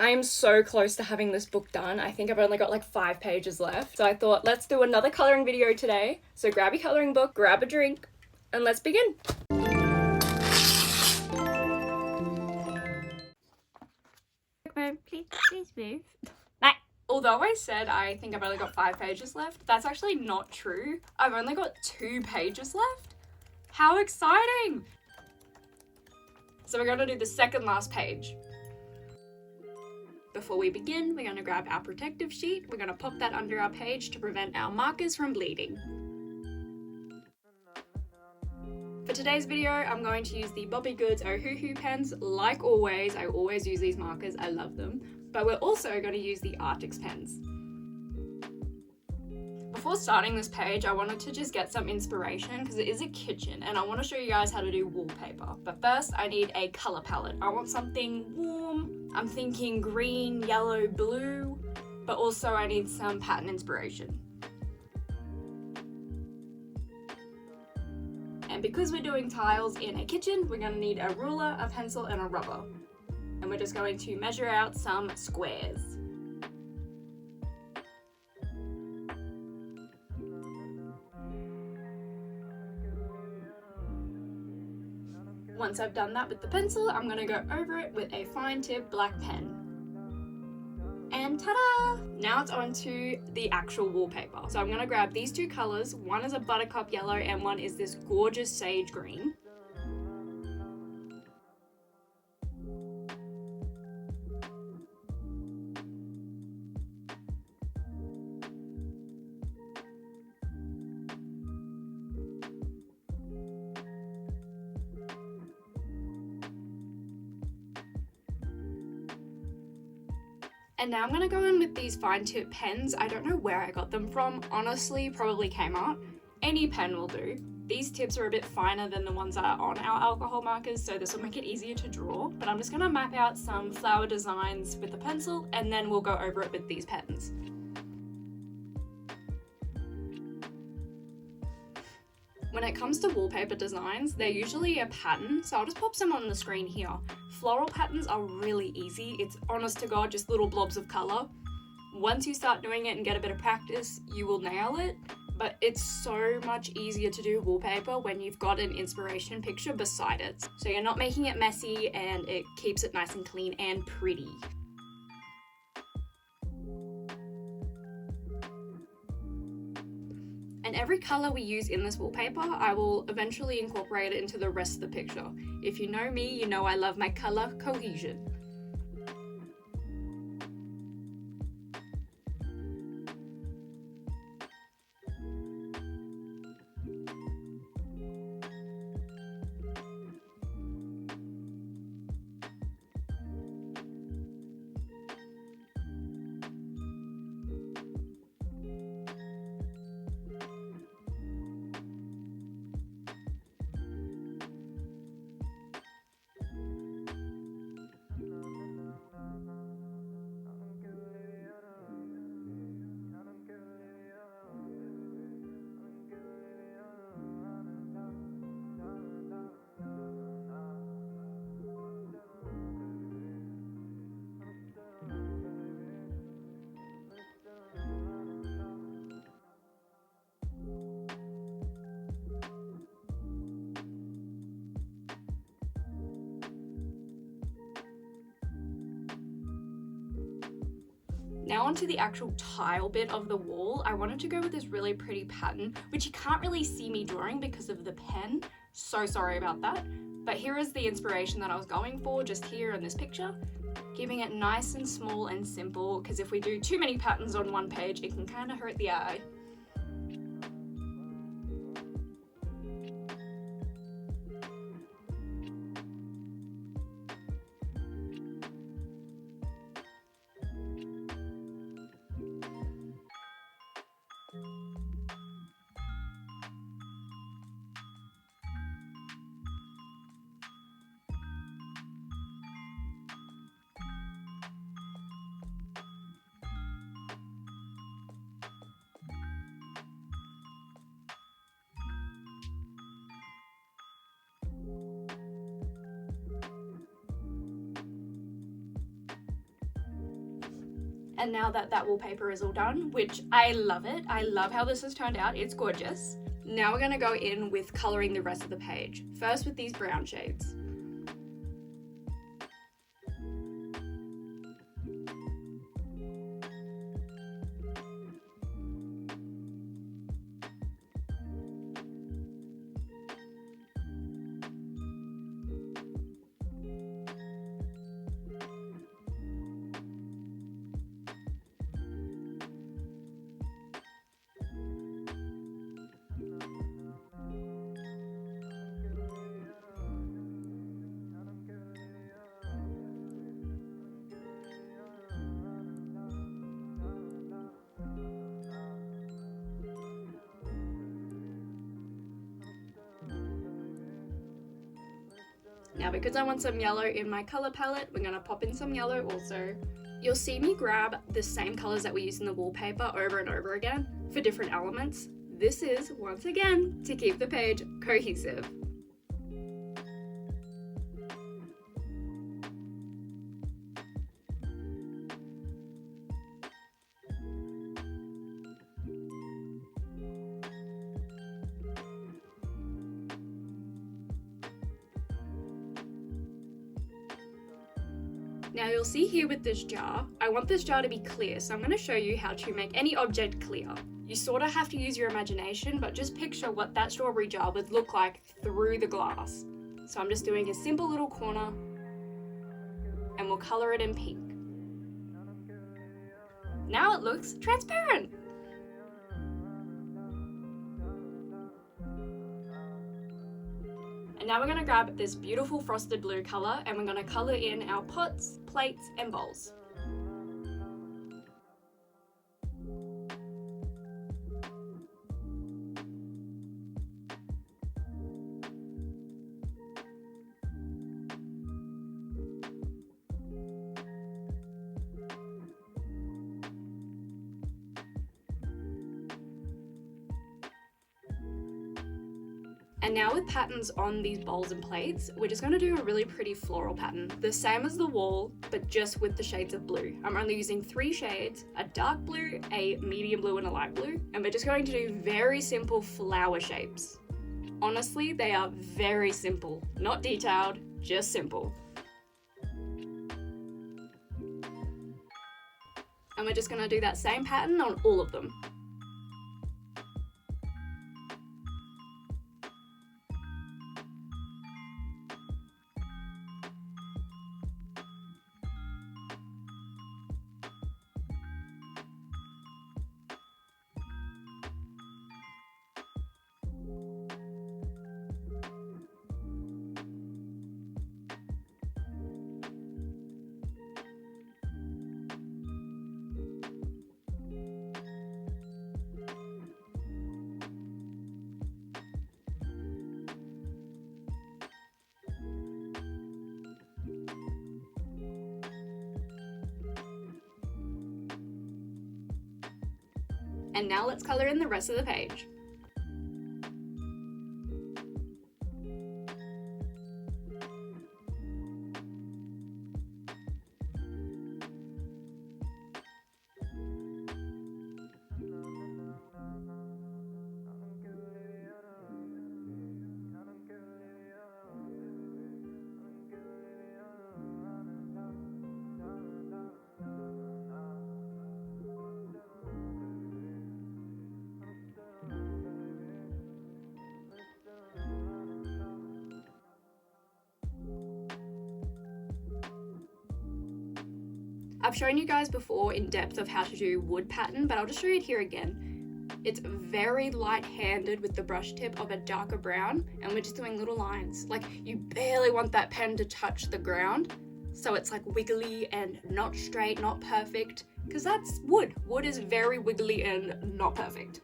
I am so close to having this book done. I think I've only got like 5 pages left. So I thought, let's do another colouring video today. So grab your colouring book, grab a drink, and let's begin. Please move. Although I said I think I've only got 5 pages left, that's actually not true. I've only got 2 pages left. How exciting! So we're going to do the second last page. Before we begin, we're going to grab our protective sheet. We're going to pop that under our page to prevent our markers from bleeding. For today's video, I'm going to use the Bobby Goods Ohuhu pens. Like always, I always use these markers. I love them. But we're also going to use the Arctics pens. Before starting this page, I wanted to just get some inspiration because it is a kitchen and I want to show you guys how to do wallpaper. But first, I need a colour palette. I want something warm. I'm thinking green, yellow, blue, but also I need some pattern inspiration. And because we're doing tiles in a kitchen, we're going to need a ruler, a pencil, and a rubber. And we're just going to measure out some squares. Once I've done that with the pencil, I'm going to go over it with a fine tip black pen. And ta-da! Now it's on to the actual wallpaper. So I'm going to grab these 2 colours. One is a buttercup yellow and one is this gorgeous sage green. And now I'm going to go in with these fine tip pens. I don't know where I got them from. Honestly, probably Kmart. Any pen will do. These tips are a bit finer than the ones that are on our alcohol markers, so this will make it easier to draw. But I'm just going to map out some flower designs with the pencil and then we'll go over it with these pens. When it comes to wallpaper designs, they're usually a pattern, so I'll just pop some on the screen here. Floral patterns are really easy. It's honest to God, just little blobs of colour. Once you start doing it and get a bit of practice, you will nail it. But it's so much easier to do wallpaper when you've got an inspiration picture beside it. So you're not making it messy and it keeps it nice and clean and pretty. And every colour we use in this wallpaper, I will eventually incorporate it into the rest of the picture. If you know me, you know I love my colour cohesion. Now onto the actual tile bit of the wall. I wanted to go with this really pretty pattern, which you can't really see me drawing because of the pen. So sorry about that. But here is the inspiration that I was going for just here in this picture. Keeping it nice and small and simple, because if we do too many patterns on one page, it can kind of hurt the eye. And now that that wallpaper is all done, which I love it, I love how this has turned out, it's gorgeous. Now we're going to go in with colouring the rest of the page, first with these brown shades. Now because I want some yellow in my colour palette, we're going to pop in some yellow also. You'll see me grab the same colours that we use in the wallpaper over and over again for different elements. This is, once again, to keep the page cohesive. Now you'll see here with this jar, I want this jar to be clear, so I'm going to show you how to make any object clear. You sort of have to use your imagination, but just picture what that strawberry jar would look like through the glass. So I'm just doing a simple little corner, and we'll colour it in pink. Now it looks transparent! And now we're going to grab this beautiful frosted blue colour and we're going to colour in our pots, plates and bowls. And now with patterns on these bowls and plates, we're just going to do a really pretty floral pattern, the same as the wall, but just with the shades of blue. I'm only using 3 shades, a dark blue, a medium blue and a light blue, and we're just going to do very simple flower shapes. Honestly, they are very simple, not detailed, just simple. And we're just going to do that same pattern on all of them. And now let's colour in the rest of the page. I've shown you guys before in depth of how to do wood pattern, but I'll just show you it here again. It's very light-handed with the brush tip of a darker brown, and we're just doing little lines. Like, you barely want that pen to touch the ground, so it's like wiggly and not straight, not perfect, because that's wood. Wood is very wiggly and not perfect.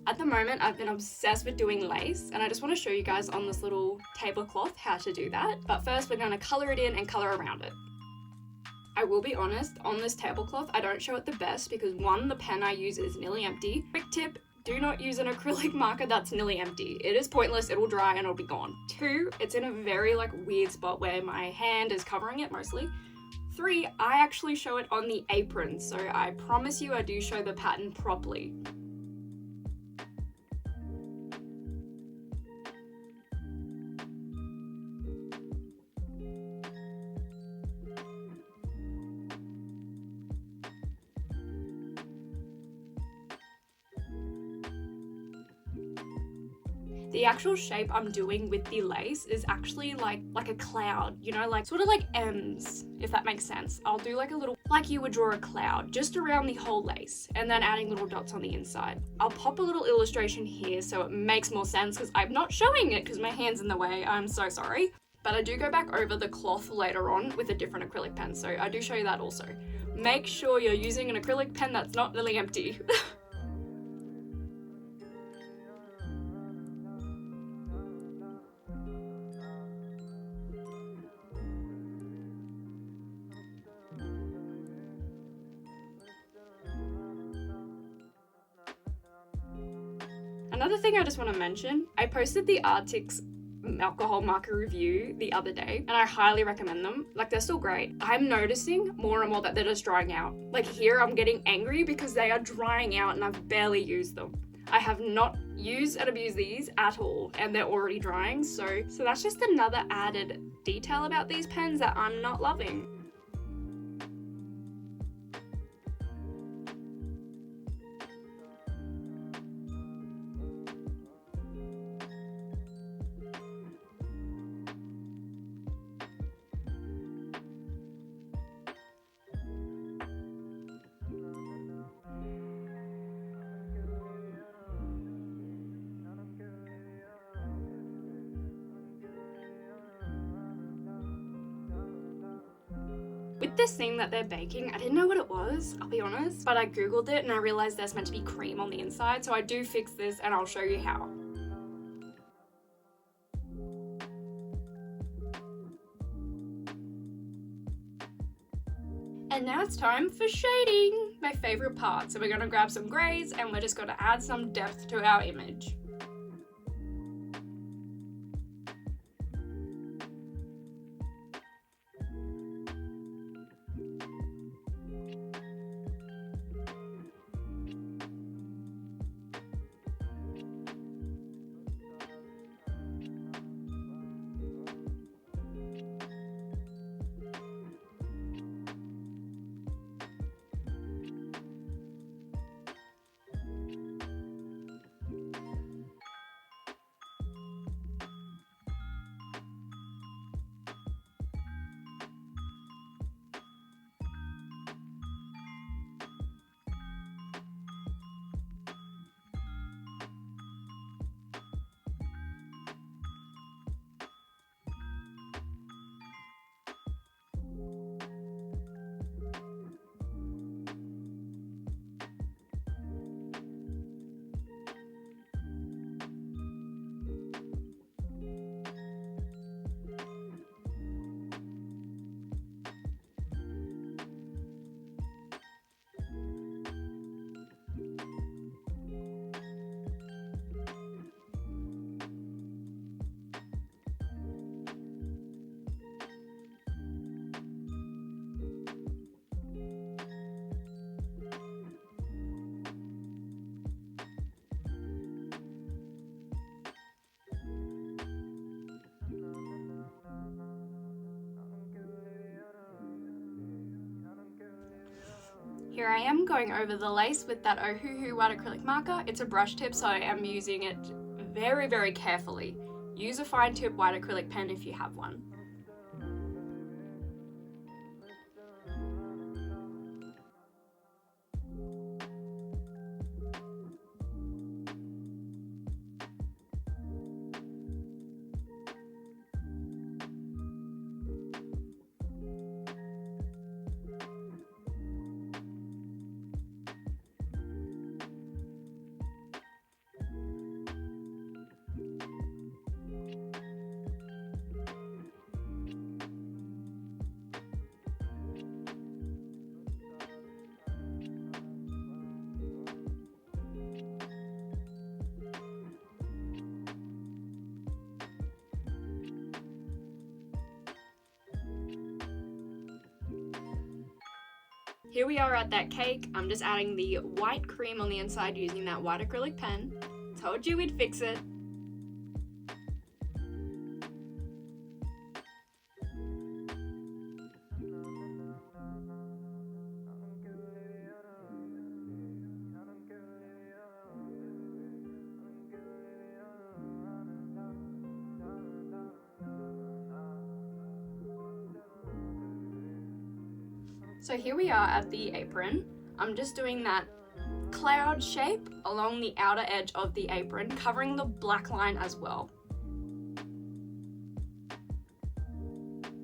At the moment, I've been obsessed with doing lace, and I just want to show you guys on this little tablecloth how to do that. But first, we're going to colour it in and colour around it. I will be honest, on this tablecloth, I don't show it the best because one, the pen I use is nearly empty. Quick tip, do not use an acrylic marker that's nearly empty. It is pointless, it will dry and it'll be gone. 2, it's in a very weird spot where my hand is covering it mostly. 3, I actually show it on the apron, so I promise you I do show the pattern properly. The actual shape I'm doing with the lace is actually like a cloud, you know, sort of like M's, if that makes sense. I'll do a little, like you would draw a cloud, just around the whole lace, and then adding little dots on the inside. I'll pop a little illustration here so it makes more sense because I'm not showing it because my hand's in the way, I'm so sorry. But I do go back over the cloth later on with a different acrylic pen, so I do show you that also. Make sure you're using an acrylic pen that's not nearly empty. Another thing I just want to mention, I posted the Arctic's alcohol marker review the other day, and I highly recommend them. They're still great. I'm noticing more and more that they're just drying out. Here I'm getting angry because they are drying out and I've barely used them. I have not used and abused these at all, and they're already drying, so that's just another added detail about these pens that I'm not loving. With this thing that they're baking, I didn't know what it was, I'll be honest, but I googled it and I realized there's meant to be cream on the inside, so I do fix this and I'll show you how. And now it's time for shading, my favorite part. So we're gonna grab some grays and we're just gonna add some depth to our image. Here I am going over the lace with that Ohuhu white acrylic marker. It's a brush tip, so I am using it very, very carefully. Use a fine tip white acrylic pen if you have one. Here we are at that cake. I'm just adding the white cream on the inside using that white acrylic pen. Told you we'd fix it. So here we are at the apron. I'm just doing that cloud shape along the outer edge of the apron, covering the black line as well.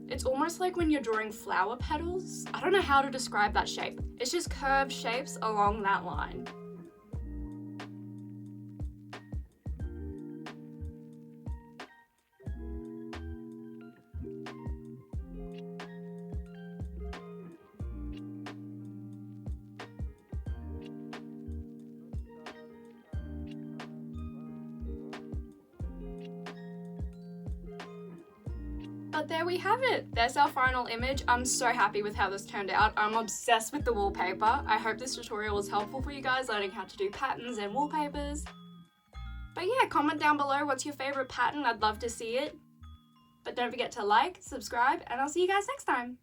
It's almost like when you're drawing flower petals. I don't know how to describe that shape. It's just curved shapes along that line. But there we have it. There's our final image. I'm so happy with how this turned out. I'm obsessed with the wallpaper. I hope this tutorial was helpful for you guys learning how to do patterns and wallpapers. But yeah, comment down below what's your favorite pattern. I'd love to see it. But don't forget to like, subscribe, and I'll see you guys next time.